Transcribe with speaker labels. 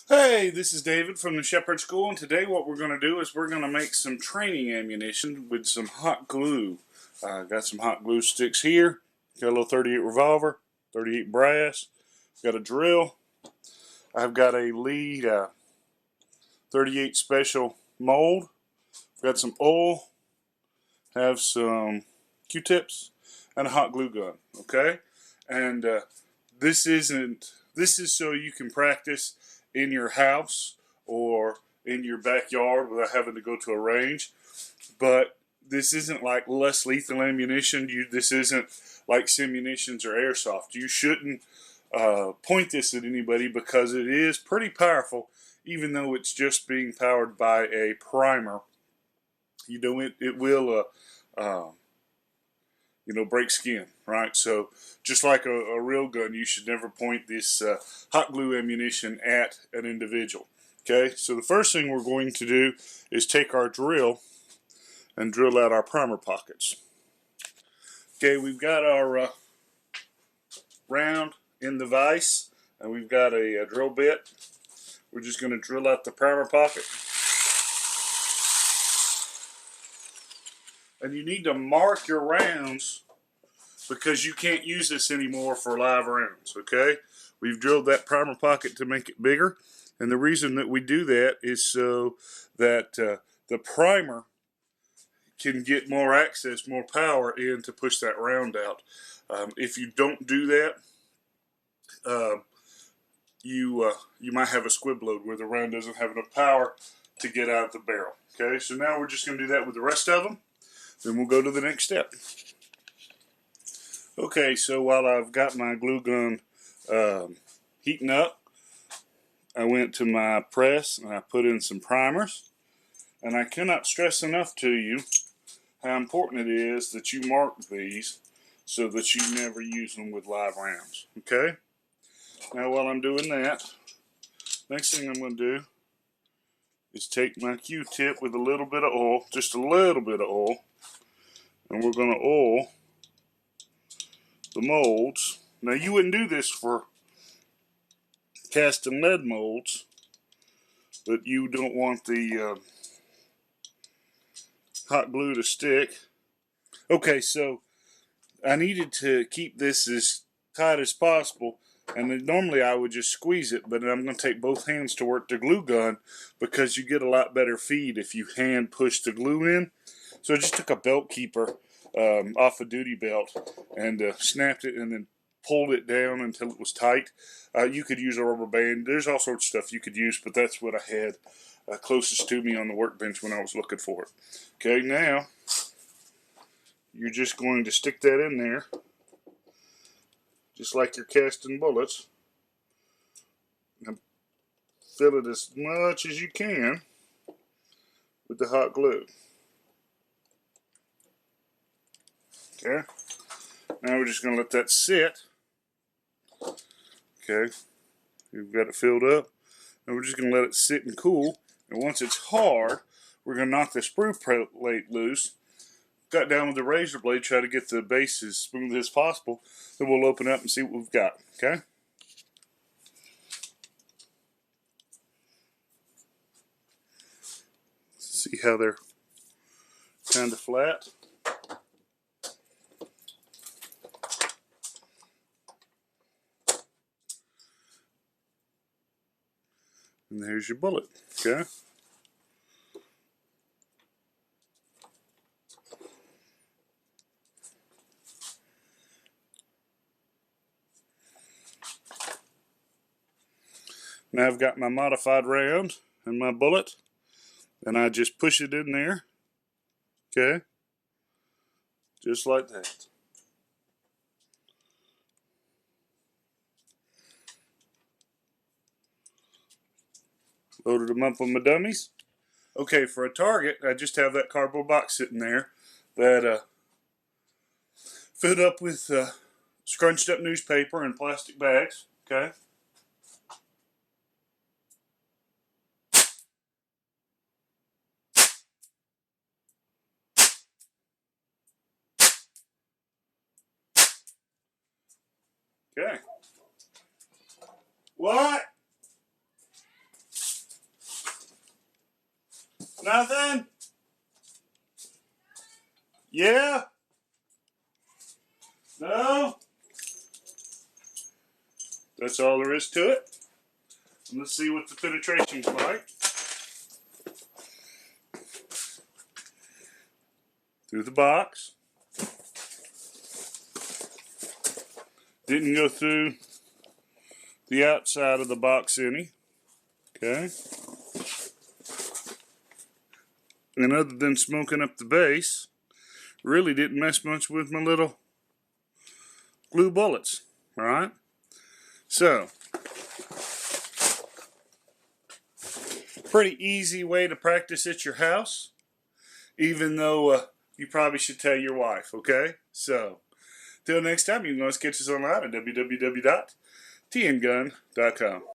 Speaker 1: Hey, this is David from the Shepherd School, and today what we're going to do is we're going to make some training ammunition with some hot glue. Got some hot glue sticks here, got a little 38 revolver, 38 brass, got a drill. I've got a lead 38 special mold, got some oil, have some Q-tips, and a hot glue gun, okay? And this is so you can practice in your house or in your backyard without having to go to a range. But this isn't like less lethal ammunition. This isn't like simunitions or airsoft. You shouldn't point this at anybody because it is pretty powerful, even though it's just being powered by a primer. It will break skin, right? So just like a real gun, you should never point this hot glue ammunition at an individual. Okay, so the first thing we're going to do is take our drill and drill out our primer pockets. Okay, we've got our round in the vise, and we've got a drill bit. We're just going to drill out the primer pocket. And you need to mark your rounds because you can't use this anymore for live rounds, okay? We've drilled that primer pocket to make it bigger, and the reason that we do that is so that the primer can get more access, more power in to push that round out. If you don't do that, you might have a squib load where the round doesn't have enough power to get out of the barrel, okay? So now we're just going to do that with the rest of them. Then we'll go to the next step. Okay, so while I've got my glue gun heating up, I went to my press and I put in some primers. And I cannot stress enough to you how important it is that you mark these so that you never use them with live rounds. Okay? Now while I'm doing that, next thing I'm going to do is take my Q-tip with a little bit of oil, just a little bit of oil, and we're going to oil the molds. Now you wouldn't do this for cast and lead molds, but you don't want the hot glue to stick. Okay, so I needed to keep this as tight as possible, and then normally I would just squeeze it, but I'm going to take both hands to work the glue gun because you get a lot better feed if you hand push the glue in. So I just took a belt keeper off a duty belt and snapped it and then pulled it down until it was tight. You could use a rubber band. There's all sorts of stuff you could use, but that's what I had closest to me on the workbench when I was looking for it. Okay, now you're just going to stick that in there just like you're casting bullets, and fill it as much as you can with the hot glue. Okay, now we're just going to let that sit. Okay, we've got it filled up, and we're just going to let it sit and cool. And once it's hard, we're going to knock the sprue plate loose, cut down with the razor blade, try to get the base as smooth as possible. Then we'll open up and see what we've got. Okay. See how they're kind of flat. And there's your bullet. Okay. Now I've got my modified round and my bullet, and I just push it in there. Okay. Just like that. Loaded them up on my dummies. Okay, for a target, I just have that cardboard box sitting there that filled up with scrunched up newspaper and plastic bags. Okay. Okay. What? Nothing? Yeah? No? That's all there is to it. Let's see what the penetration's like. Through the box. Didn't go through the outside of the box any. Okay. And other than smoking up the base, really didn't mess much with my little glue bullets. Alright? So, pretty easy way to practice at your house, even though you probably should tell your wife, okay? So, till next time, you can always catch us online at www.tngun.com.